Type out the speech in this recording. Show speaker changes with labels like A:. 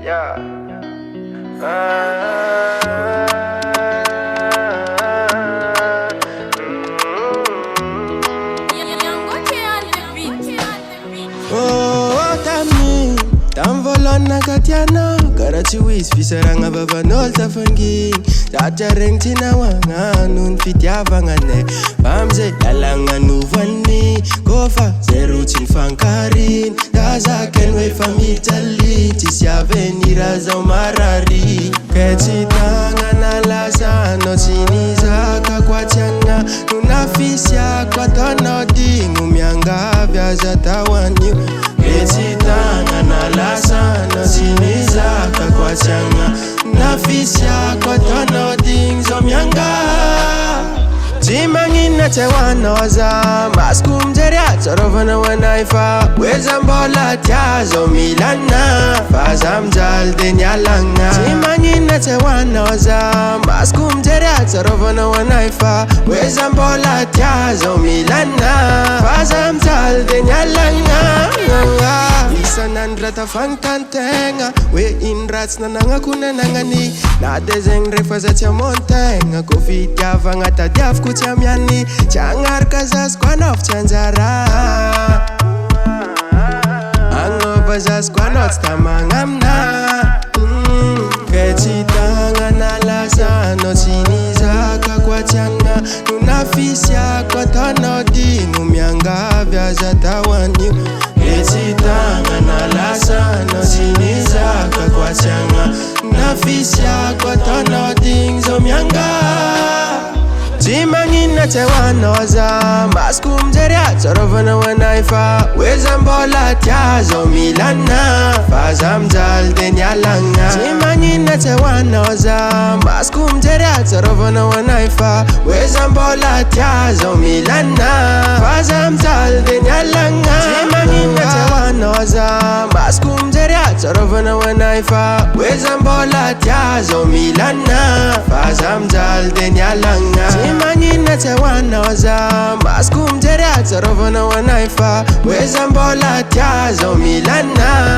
A: Yeah.
B: Oh, tami tamvolana katiana karachi wis fisaranga babanol tafanging tajareng tinawanga nun fitiavangane bamze dalanga nuvani kofa zerutin fankarin daza kenwe famitali tisiavenira za marari ketitanga nalasa no sinizaka kwatianga nunafisia kwa tonodi ngumianga vyaza tawani ketitanga nalasa no sinizaka kwatianga nafisia kwa tonodi ngzomianga Zimangina tewanoza maskumjeria tsorovana wanaifa wezambola tiazo milana fazamjal denyalanga Zimangina tewanoza maskumjeria tsorovana wanaifa wezambola tiazo milana fazamjal denyalanga Isanandrata fankantenga we inrats nananga kunanangani na dezeng refazatia montenga kofitiavanga tadiaf kutiamiani changar kazas kwanof chanjara angobazas kwanot tamangamna ketitanga nalasa notinizaka kwatianga nunafisia kwatonodi ngumianga vyazatawani ketitanga nalasa notinizaka kwatianga nafisia kwatonodi ngzomianga Zimangina tewanoza maskumjeria tsorovana wanaifa wezambola tiazo milana fazamjal denyalanga Zimangina tewanoza maskumjeria tsorovana wanaifa wezambola tiazo milana fazamjal denyalanga Zimangina tewanoza maskumjeria tsorovana wanaifa wezambola tiazo milana fazamjal denyalanga Zimangina tewanoza maskumjeria tsorovana wanaifa wezambola tiazo milana